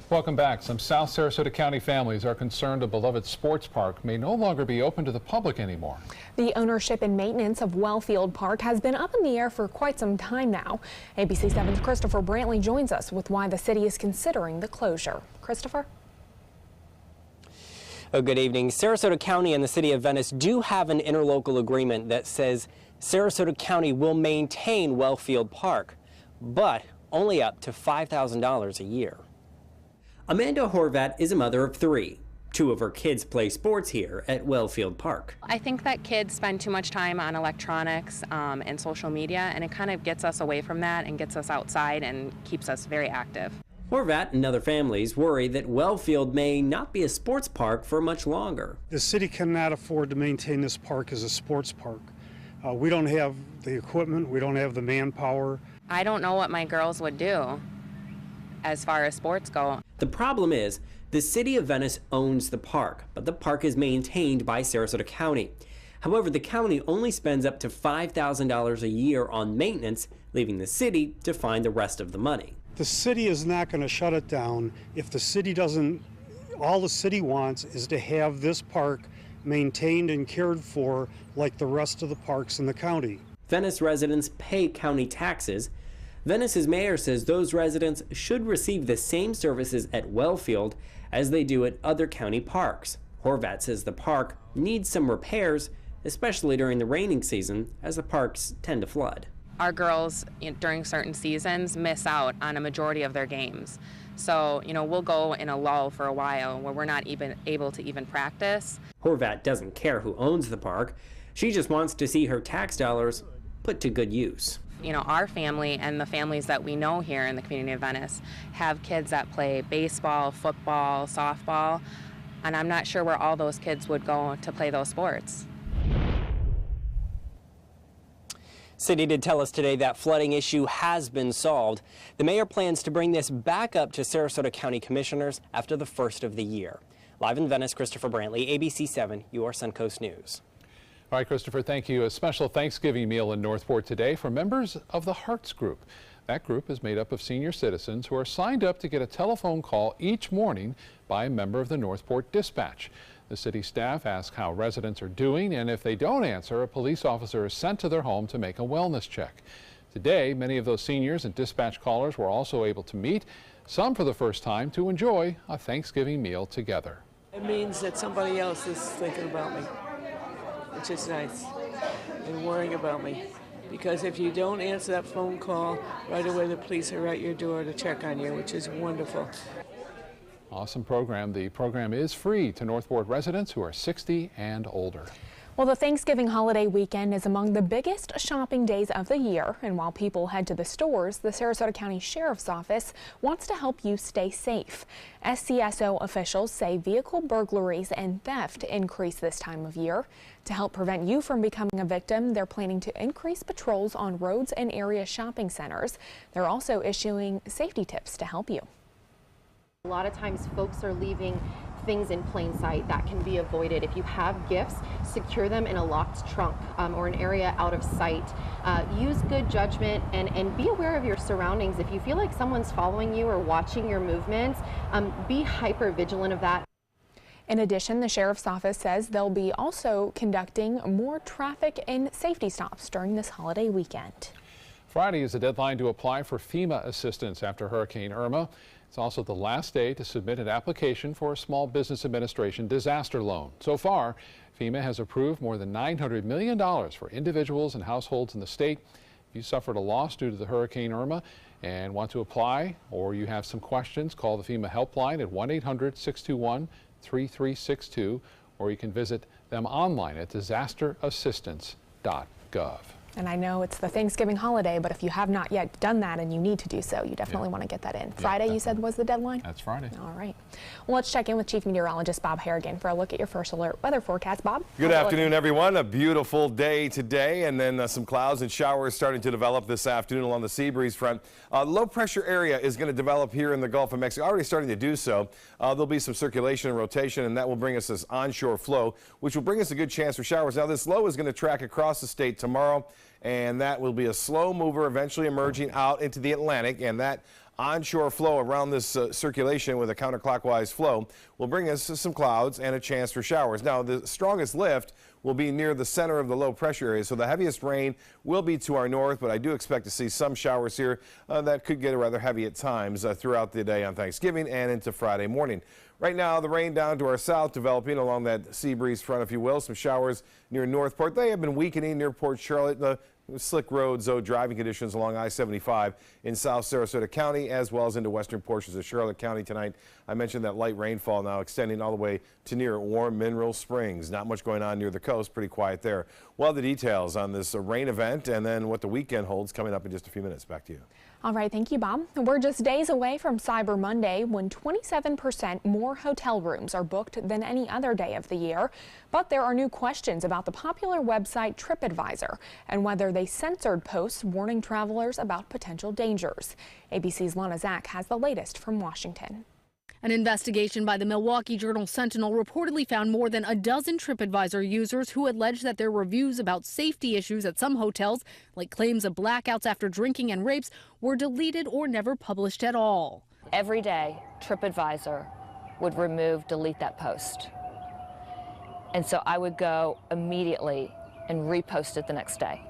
Welcome back. Some South Sarasota County families are concerned a beloved sports park may no longer be open to the public anymore. The ownership and maintenance of Wellfield Park has been up in the air for quite some time now. ABC 7's Christopher Brantley joins us with why the city is considering the closure. Christopher? Oh, good evening. Sarasota County and the City of Venice do have an interlocal agreement that says Sarasota County will maintain Wellfield Park, but only up to $5,000 a year. Amanda Horvat is a mother of 3. 2 of her kids play sports here at Wellfield Park. I think that kids spend too much time on electronics and social media, and it kind of gets us away from that and gets us outside and keeps us very active. Horvat and other families worry that Wellfield may not be a sports park for much longer. The city cannot afford to maintain this park as a sports park. We don't have the equipment, we don't have the manpower. I don't know what my girls would do as far as sports go. The problem is, the City of Venice owns the park, but the park is maintained by Sarasota County. However, the county only spends up to $5,000 a year on maintenance, leaving the city to find the rest of the money. The city is not going to shut it down if the city doesn't. All the city wants is to have this park maintained and cared for like the rest of the parks in the county. Venice residents pay county taxes. Venice's mayor says those residents should receive the same services at Wellfield as they do at other county parks. Horvat says the park needs some repairs, especially during the raining season, as the parks tend to flood. Our girls, during certain seasons, miss out on a majority of their games. So, we'll go in a lull for a while where we're not even able to even practice. Horvat doesn't care who owns the park. She just wants to see her tax dollars put to good use. Our family and the families that we know here in the community of Venice have kids that play baseball, football, softball, and I'm not sure where all those kids would go to play those sports. City did tell us today that flooding issue has been solved. The mayor plans to bring this back up to Sarasota County commissioners after the first of the year. Live in Venice, Christopher Brantley, ABC 7, your Suncoast News. All right, Christopher, thank you. A special Thanksgiving meal in Northport today for members of the Hearts Group. That group is made up of senior citizens who are signed up to get a telephone call each morning by a member of the Northport Dispatch. The city staff asks how residents are doing, and if they don't answer, a police officer is sent to their home to make a wellness check. Today, many of those seniors and dispatch callers were also able to meet, some for the first time, to enjoy a Thanksgiving meal together. It means that somebody else is thinking about me, which is nice, and worrying about me. Because if you don't answer that phone call, right away the police are at your door to check on you, which is wonderful. Awesome program. The program is free to Northport residents who are 60 and older. Well, the Thanksgiving holiday weekend is among the biggest shopping days of the year, and while people head to the stores, the Sarasota County Sheriff's Office wants to help you stay safe. SCSO officials say vehicle burglaries and theft increase this time of year. To help prevent you from becoming a victim, they're planning to increase patrols on roads and area shopping centers. They're also issuing safety tips to help you. A lot of times folks are leaving things in plain sight that can be avoided. If you have gifts, secure them in a locked trunk or an area out of sight. Use good judgment and be aware of your surroundings. If you feel like someone's following you or watching your movements, be hyper vigilant of that. In addition, the Sheriff's Office says they'll be also conducting more traffic and safety stops during this holiday weekend. Friday is the deadline to apply for FEMA assistance after Hurricane Irma. It's also the last day to submit an application for a Small Business Administration disaster loan. So far, FEMA has approved more than $900 million for individuals and households in the state. If you suffered a loss due to the Hurricane Irma and want to apply, or you have some questions, call the FEMA helpline at 1-800-621-3362, or you can visit them online at disasterassistance.gov. And I know it's the Thanksgiving holiday, but if you have not yet done that and you need to do so, you definitely want to get that in. Friday, you said, was the deadline? That's Friday. All right. Well, let's check in with Chief Meteorologist Bob Harrigan for a look at your first alert weather forecast. Bob? Good afternoon, everyone. A beautiful day today, and then some clouds and showers starting to develop this afternoon along the sea breeze front. Low pressure area is going to develop here in the Gulf of Mexico, already starting to do so. There'll be some circulation and rotation, and that will bring us this onshore flow, which will bring us a good chance for showers. Now, this low is going to track across the state tomorrow, and that will be a slow mover eventually emerging out into the Atlantic, and that onshore flow around this circulation with a counterclockwise flow will bring us some clouds and a chance for showers. Now, the strongest lift will be near the center of the low pressure area, so the heaviest rain will be to our north, but I do expect to see some showers here that could get rather heavy at times throughout the day on Thanksgiving and into Friday morning. Right now, the rain down to our south developing along that sea breeze front, if you will. Some showers near Northport. They have been weakening near Port Charlotte. The slick roads, though, driving conditions along I-75 in South Sarasota County as well as into western portions of Charlotte County tonight. I mentioned that light rainfall now extending all the way to near Warm Mineral Springs. Not much going on near the coast, pretty quiet there. Well, the details on this rain event and then what the weekend holds coming up in just a few minutes. Back to you. All right, thank you, Bob. We're just days away from Cyber Monday when 27% more hotel rooms are booked than any other day of the year. But there are new questions about the popular website TripAdvisor and whether they censored posts warning travelers about potential dangers. ABC's Lana Zach has the latest from Washington. An investigation by the Milwaukee Journal-Sentinel reportedly found more than a dozen TripAdvisor users who alleged that their reviews about safety issues at some hotels, like claims of blackouts after drinking and rapes, were deleted or never published at all. Every day, TripAdvisor would delete that post. And so I would go immediately and repost it the next day,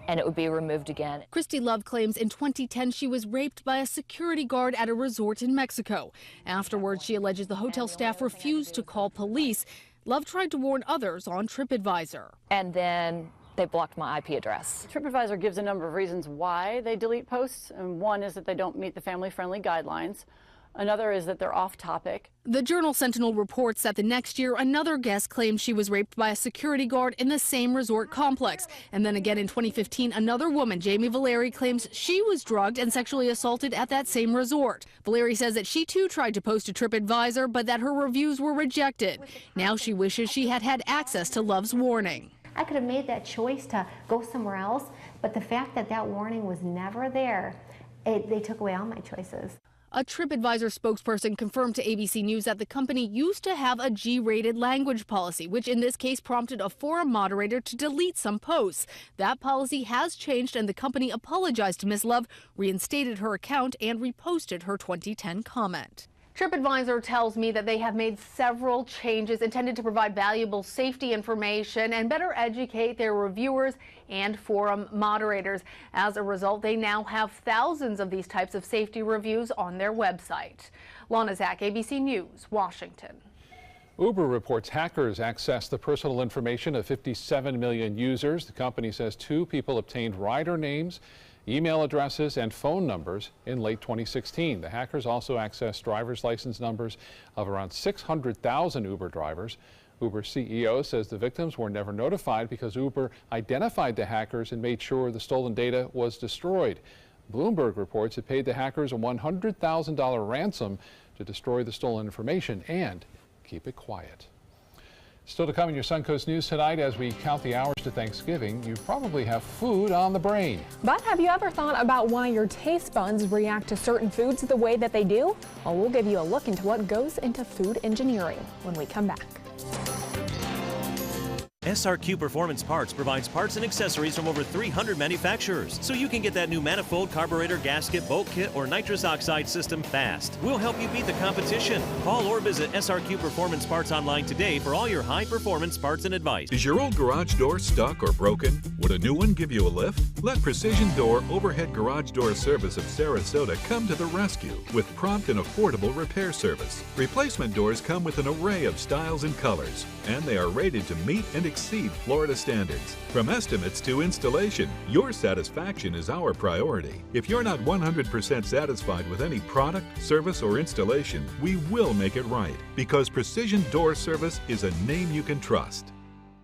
and it would be removed again. Christy Love claims in 2010 she was raped by a security guard at a resort in Mexico. Afterwards, she alleges the hotel staff refused to call police. Love tried to warn others on TripAdvisor. And then they blocked my IP address. TripAdvisor gives a number of reasons why they delete posts, and one is that they don't meet the family-friendly guidelines. Another is that they're off topic. The Journal-Sentinel reports that the next year, another guest claimed she was raped by a security guard in the same resort complex. And then again in 2015, another woman, Jamie Valeri, claims she was drugged and sexually assaulted at that same resort. Valeri says that she too tried to post to TripAdvisor, but that her reviews were rejected. Now she wishes she had had access to Love's warning. I could have made that choice to go somewhere else, but the fact that that warning was never there, they took away all my choices. A TripAdvisor spokesperson confirmed to ABC News that the company used to have a G-rated language policy, which in this case prompted a forum moderator to delete some posts. That policy has changed, and the company apologized to Ms. Love, reinstated her account, and reposted her 2010 comment. TripAdvisor tells me that they have made several changes intended to provide valuable safety information and better educate their reviewers and forum moderators. As a result, they now have thousands of these types of safety reviews on their website. Lana Zach, ABC News, Washington. Uber reports hackers accessed the personal information of 57 million users. The company says 2 people obtained rider names, email addresses, and phone numbers in late 2016. The hackers also accessed driver's license numbers of around 600,000 Uber drivers. Uber CEO says the victims were never notified because Uber identified the hackers and made sure the stolen data was destroyed. Bloomberg reports it paid the hackers a $100,000 ransom to destroy the stolen information and keep it quiet. Still to come in your Suncoast News tonight, as we count the hours to Thanksgiving, you probably have food on the brain. But have you ever thought about why your taste buds react to certain foods the way that they do? Well, we'll give you a look into what goes into food engineering when we come back. SRQ Performance Parts provides parts and accessories from over 300 manufacturers, so you can get that new manifold, carburetor, gasket, bolt kit, or nitrous oxide system fast. We'll help you beat the competition. Call or visit SRQ Performance Parts online today for all your high-performance parts and advice. Is your old garage door stuck or broken? Would a new one give you a lift? Let Precision Door Overhead Garage Door Service of Sarasota come to the rescue with prompt and affordable repair service. Replacement doors come with an array of styles and colors, and they are rated to meet and exceed Florida standards. From estimates to installation, your satisfaction is our priority. If you're not 100% satisfied with any product, service, or installation, we will make it right, because Precision Door Service is a name you can trust.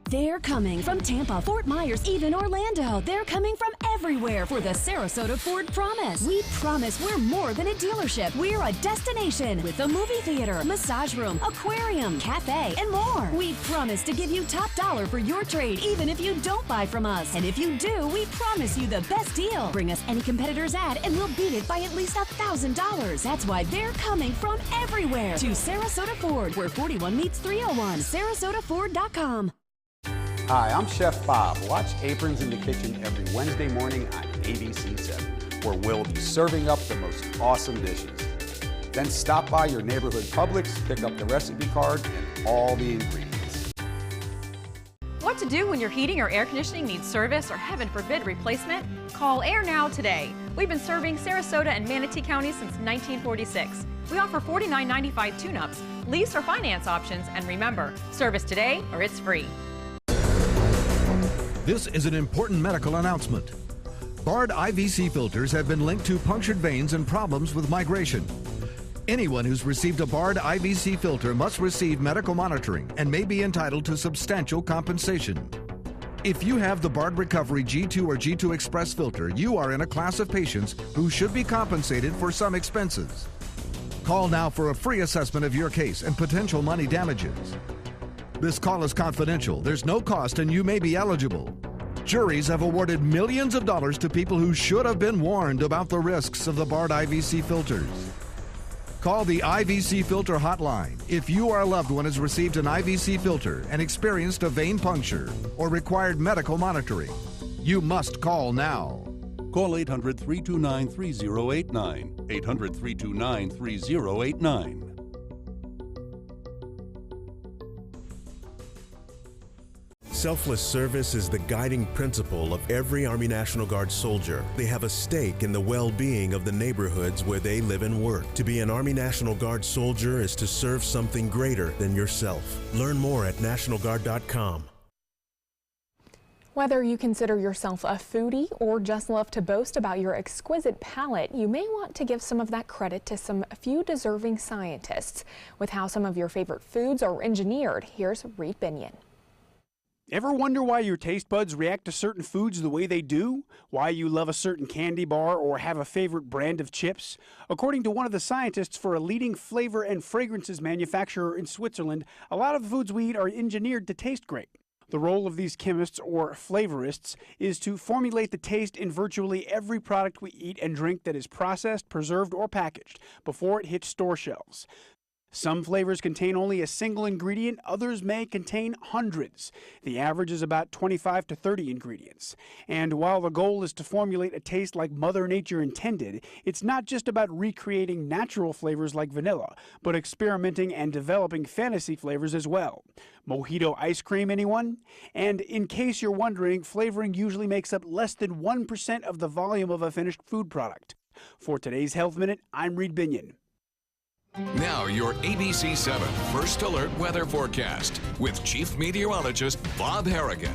They're coming from Tampa, Fort Myers, even Orlando. They're coming from everywhere for the Sarasota Ford Promise. We promise we're more than a dealership. We're a destination with a movie theater, massage room, aquarium, cafe, and more. We promise to give you top dollar for your trade, even if you don't buy from us. And if you do, we promise you the best deal. Bring us any competitor's ad and we'll beat it by at least $1,000. That's why they're coming from everywhere to Sarasota Ford, where 41 meets 301. SarasotaFord.com. Hi, I'm Chef Bob. Watch Aprons in the Kitchen every Wednesday morning on ABC7. where we'll be serving up the most awesome dishes. Then stop by your neighborhood Publix, pick up the recipe card and all the ingredients. What to do when your heating or air conditioning needs service or, heaven forbid, replacement? Call Air Now today. We've been serving Sarasota and Manatee County since 1946. We offer $49.95 tune-ups, lease or finance options, and remember, service today or it's free. This is an important medical announcement. Bard IVC filters have been linked to punctured veins and problems with migration. Anyone who's received a Bard IVC filter must receive medical monitoring and may be entitled to substantial compensation. If you have the Bard Recovery G2 or G2 Express filter, you are in a class of patients who should be compensated for some expenses. Call now for a free assessment of your case and potential money damages. This call is confidential. There's no cost and you may be eligible. Juries have awarded millions of dollars to people who should have been warned about the risks of the Bard IVC filters. Call the IVC Filter Hotline if you or a loved one has received an IVC filter and experienced a vein puncture or required medical monitoring. You must call now. Call 800-329-3089. 800-329-3089. Selfless service is the guiding principle of every Army National Guard soldier. They have a stake in the well-being of the neighborhoods where they live and work. To be an Army National Guard soldier is to serve something greater than yourself. Learn more at NationalGuard.com. Whether you consider yourself a foodie or just love to boast about your exquisite palate, you may want to give some of that credit to some few deserving scientists. With how some of your favorite foods are engineered, here's Reed Binion. Ever wonder why your taste buds react to certain foods the way they do? Why you love a certain candy bar or have a favorite brand of chips? According to one of the scientists for a leading flavor and fragrances manufacturer in Switzerland, a lot of the foods we eat are engineered to taste great. The role of these chemists or flavorists is to formulate the taste in virtually every product we eat and drink that is processed, preserved, or packaged before it hits store shelves. Some flavors contain only a single ingredient, others may contain hundreds. The average is about 25 to 30 ingredients. And while the goal is to formulate a taste like Mother Nature intended, it's not just about recreating natural flavors like vanilla, but experimenting and developing fantasy flavors as well. Mojito ice cream, anyone? And in case you're wondering, flavoring usually makes up less than 1% of the volume of a finished food product. For today's Health Minute, I'm Reed Binion. Now your ABC 7 First Alert weather forecast with Chief Meteorologist Bob Harrigan.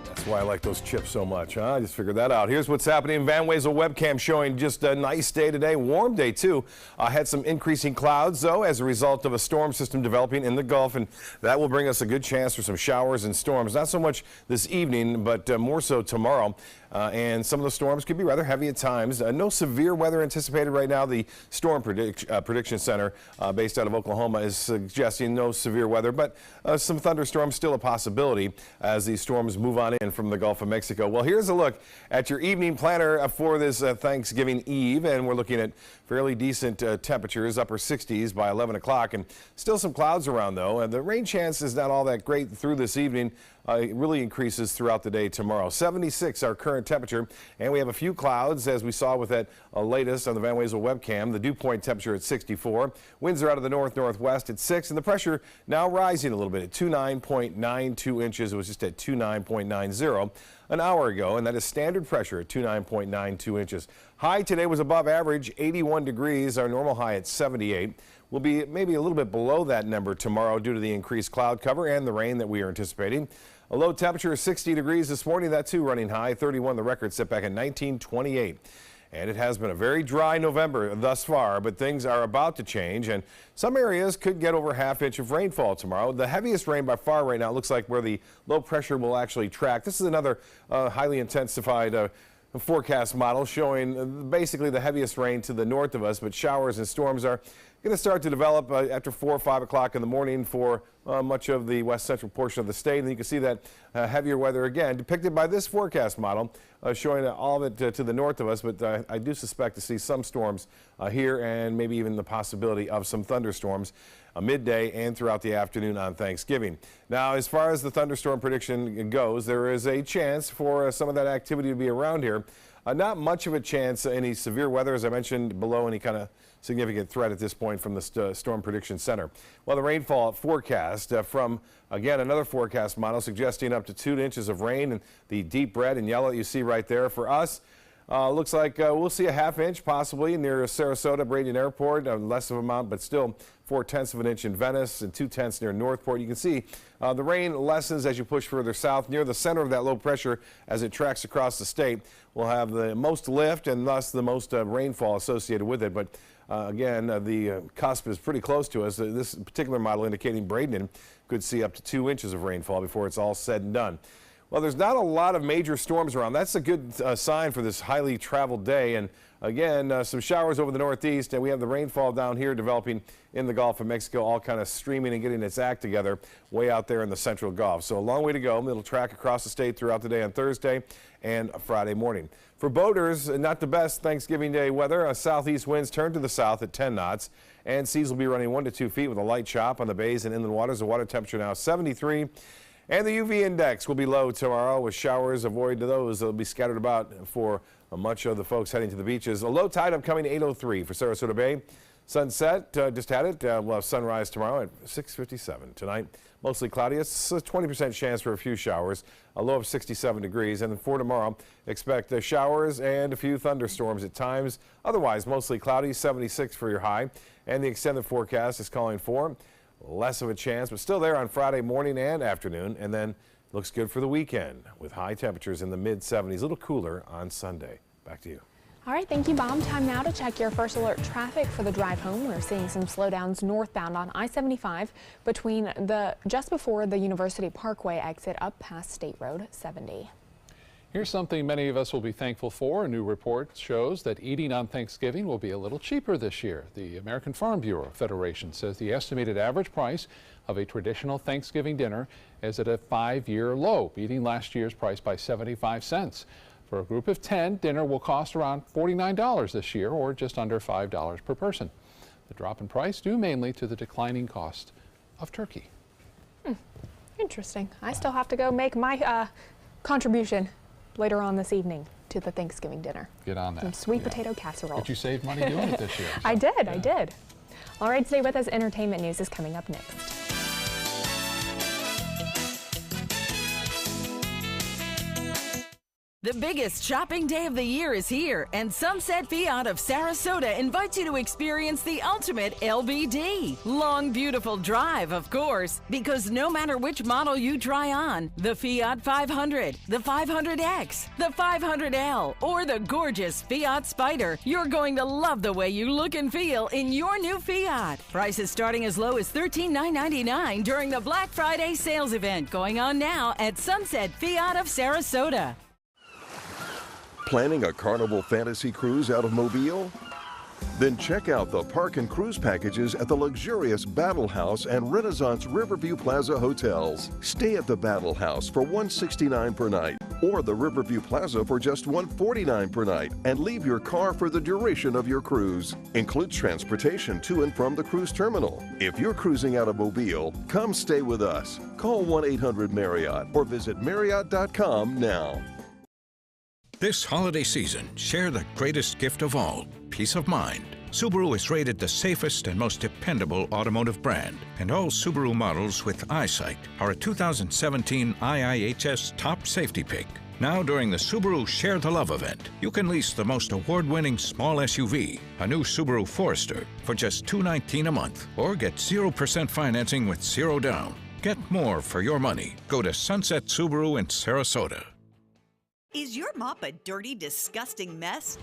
That's why I like those chips so much, huh? I just figured that out. Here's what's happening. Van Wezel webcam showing just a nice day today, warm day too. Had some increasing clouds though as a result of a storm system developing in the Gulf, and that will bring us a good chance for some showers and storms. Not so much this evening, but more so tomorrow. And some of the storms could be rather heavy at times. No severe weather anticipated right now. The Storm Prediction Center based out of Oklahoma is suggesting no severe weather, but some thunderstorms still a possibility as these storms move on in from the Gulf of Mexico. Well, here's a look at your evening planner for this Thanksgiving Eve, and we're looking at fairly decent temperatures, upper 60s by 11 o'clock, and still some clouds around though. And the rain chance is not all that great through this evening. It really increases throughout the day tomorrow. 76 our current temperature, and we have a few clouds as we saw with that latest on the Van Wezel webcam. The dew point temperature at 64. Winds are out of the north-northwest at 6, and the pressure now rising a little bit at 29.92 inches. It was just at 29.90 an hour ago, and that is standard pressure at 29.92 inches. High today was above average, 81 degrees. Our normal high at 78. We'll be maybe a little bit below that number tomorrow due to the increased cloud cover and the rain that we are anticipating. A low temperature of 60 degrees this morning, that too running high, 31 the record set back in 1928. And it has been a very dry November thus far, but things are about to change, and some areas could get over half inch of rainfall tomorrow. The heaviest rain by far right now looks like where the low pressure will actually track. This is another highly intensified forecast model showing basically the heaviest rain to the north of us, but showers and storms are going to start to develop after 4 or 5 o'clock in the morning for much of the west central portion of the state. And you can see that heavier weather again depicted by this forecast model showing all of it to the north of us. But I do suspect to see some storms here and maybe even the possibility of some thunderstorms midday and throughout the afternoon on Thanksgiving. Now, as far as the thunderstorm prediction goes, there is a chance for some of that activity to be around here Not much of a chance, any severe weather, as I mentioned, below any kind of significant threat at this point from the Storm Prediction Center. Well, the rainfall forecast from, again, another forecast model suggesting up to 2 inches of rain, and the deep red and yellow you see right there. For us, looks like we'll see a ½ inch possibly near Sarasota, Braden Airport, less of an amount, but still 4/10 of an inch in Venice and 2/10 near Northport. You can see the rain lessens as you push further south. Near the center of that low pressure as it tracks across the state, we'll have the most lift and thus the most rainfall associated with it. But again, the cusp is pretty close to us. This particular model indicating Braden could see up to 2 inches of rainfall before it's all said and done. Well, there's not a lot of major storms around. That's a good sign for this highly traveled day. And again, some showers over the northeast, and we have the rainfall down here developing in the Gulf of Mexico, all kind of streaming and getting its act together way out there in the central Gulf. So a long way to go. It'll track across the state throughout the day on Thursday and Friday morning. For boaters, not the best Thanksgiving Day weather. Southeast winds turn to the south at 10 knots, and seas will be running 1 to 2 feet with a light chop on the bays and inland waters. The water temperature now 73. And the UV index will be low tomorrow with showers. Avoid those. They'll be scattered about for much of the folks heading to the beaches. A low tide upcoming 8:03 for Sarasota Bay. Sunset, just had it. We'll have sunrise tomorrow at 6:57. Tonight, mostly cloudy. It's a 20% chance for a few showers. A low of 67 degrees. And then for tomorrow, expect showers and a few thunderstorms at times. Otherwise, mostly cloudy, 76 for your high. And the extended forecast is calling for less of a chance, but still there on Friday morning and afternoon, and then looks good for the weekend with high temperatures in the mid-70s, a little cooler on Sunday. Back to you. All right, thank you, Bob. Time now to check your first alert traffic for the drive home. We're seeing some slowdowns northbound on I-75 between just before the University Parkway exit up past State Road 70. Here's something many of us will be thankful for. A new report shows that eating on Thanksgiving will be a little cheaper this year. The American Farm Bureau Federation says the estimated average price of a traditional Thanksgiving dinner is at a 5-year low, beating last year's price by 75 cents. For a group of 10, dinner will cost around $49 this year, or just under $5 per person. The drop in price due mainly to the declining cost of turkey. Interesting. I still have to go make my contribution later on this evening to the Thanksgiving dinner. Get on that. Some sweet potato casserole. But you saved money doing it this year. So. I did. All right, stay with us. Entertainment news is coming up next. The biggest shopping day of the year is here, and Sunset Fiat of Sarasota invites you to experience the ultimate LBD. Long, beautiful drive, of course, because no matter which model you try on, the Fiat 500, the 500X, the 500L, or the gorgeous Fiat Spider, you're going to love the way you look and feel in your new Fiat. Prices starting as low as $13,999 during the Black Friday sales event going on now at Sunset Fiat of Sarasota. Planning a Carnival Fantasy Cruise out of Mobile? Then check out the park and cruise packages at the luxurious Battle House and Renaissance Riverview Plaza hotels. Stay at the Battle House for $169 per night, or the Riverview Plaza for just $149 per night, and leave your car for the duration of your cruise. Includes transportation to and from the cruise terminal. If you're cruising out of Mobile, come stay with us. Call 1-800-MARRIOTT or visit Marriott.com now. This holiday season, share the greatest gift of all, peace of mind. Subaru is rated the safest and most dependable automotive brand, and all Subaru models with EyeSight are a 2017 IIHS top safety pick. Now during the Subaru Share the Love event, you can lease the most award-winning small SUV, a new Subaru Forester, for just $219 a month, or get 0% financing with zero down. Get more for your money. Go to Sunset Subaru in Sarasota. Is your mop a dirty, disgusting mess?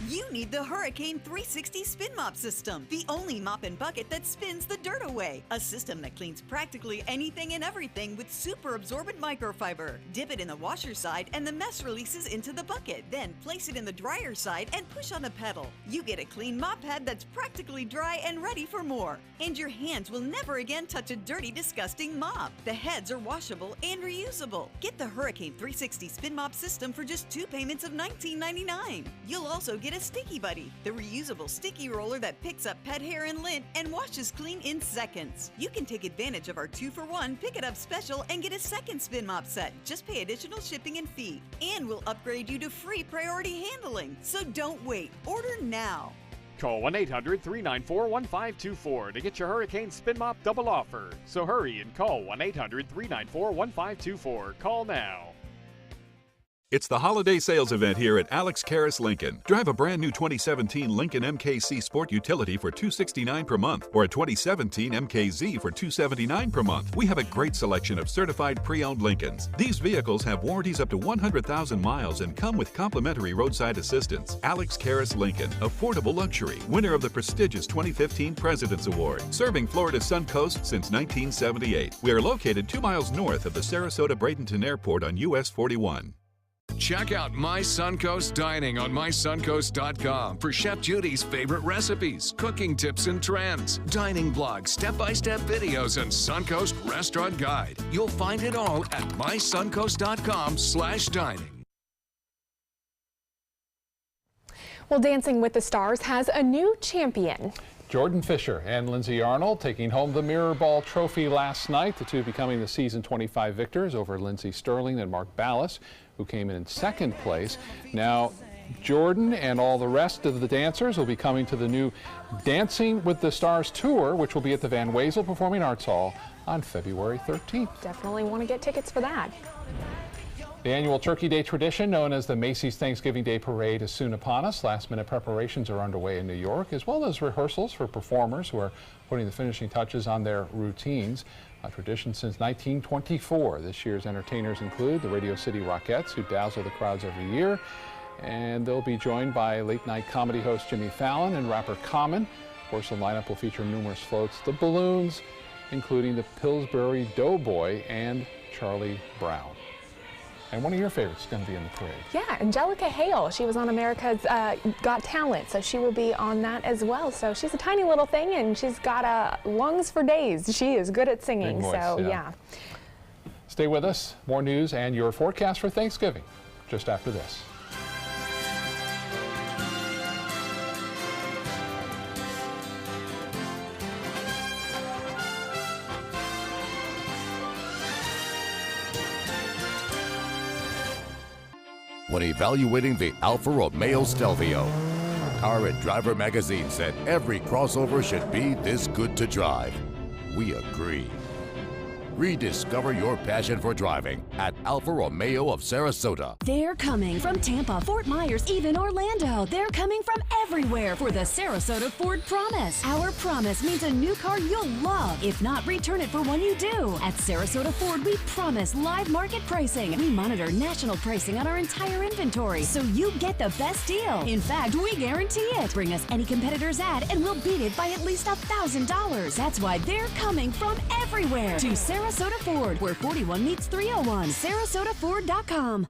You need the Hurricane 360 Spin Mop System, the only mop and bucket that spins the dirt away. A system that cleans practically anything and everything with super absorbent microfiber. Dip it in the washer side and the mess releases into the bucket. Then place it in the dryer side and push on a pedal. You get a clean mop head that's practically dry and ready for more. And your hands will never again touch a dirty, disgusting mop. The heads are washable and reusable. Get the Hurricane 360 Spin Mop System for just 2 payments of $19.99. You'll also get get a Sticky Buddy, the reusable sticky roller that picks up pet hair and lint and washes clean in seconds. You can take advantage of our 2-for-1 Pick It Up special and get a second Spin Mop set. Just pay additional shipping and fee. And we'll upgrade you to free priority handling. So don't wait. Order now. Call 1-800-394-1524 to get your Hurricane Spin Mop double offer. So hurry and call 1-800-394-1524. Call now. It's the holiday sales event here at Alex Karras Lincoln. Drive a brand new 2017 Lincoln MKC Sport Utility for $269 per month or a 2017 MKZ for $279 per month. We have a great selection of certified pre-owned Lincolns. These vehicles have warranties up to 100,000 miles and come with complimentary roadside assistance. Alex Karras Lincoln, affordable luxury, winner of the prestigious 2015 President's Award, serving Florida's Sun Coast since 1978. We are located 2 miles north of the Sarasota-Bradenton Airport on US 41. Check out My Suncoast Dining on mysuncoast.com for Chef Judy's favorite recipes, cooking tips and trends, dining blogs, step-by-step videos, and Suncoast Restaurant Guide. You'll find it all at mysuncoast.com/dining. Well, Dancing with the Stars has a new champion. Jordan Fisher and Lindsay Arnold taking home the Mirror Ball Trophy last night, the two becoming the season 25 victors over Lindsay Sterling and Mark Ballas, who came in second place. Now, Jordan and all the rest of the dancers will be coming to the new Dancing with the Stars tour, which will be at the Van Wezel Performing Arts Hall on February 13th. Definitely want to get tickets for that. The annual Turkey Day tradition, known as the Macy's Thanksgiving Day Parade, is soon upon us. Last-minute preparations are underway in New York, as well as rehearsals for performers who are putting the finishing touches on their routines. A tradition since 1924. This year's entertainers include the Radio City Rockettes, who dazzle the crowds every year, and they'll be joined by late-night comedy host Jimmy Fallon and rapper Common. Of course, the lineup will feature numerous floats, the Balloons, including the Pillsbury Doughboy and Charlie Brown. And one of your favorites is going to be in the parade. Yeah, Angelica Hale. She was on America's Got Talent, so she will be on that as well. So she's a tiny little thing, and she's got lungs for days. She is good at singing, Big voice, so yeah. Stay with us. More news and your forecast for Thanksgiving just after this. When evaluating the Alfa Romeo Stelvio, Car and Driver magazine said every crossover should be this good to drive. We agree. Rediscover your passion for driving at Alfa Romeo of Sarasota. They're coming from Tampa, Fort Myers, even Orlando. They're coming from everywhere for the Sarasota Ford Promise. Our promise means a new car you'll love. If not, return it for one you do. At Sarasota Ford, we promise live market pricing. We monitor national pricing on our entire inventory, so you get the best deal. In fact, we guarantee it. Bring us any competitor's ad, and we'll beat it by at least $1,000. That's why they're coming from everywhere to Sarasota Ford, where 41 meets 301. SarasotaFord.com.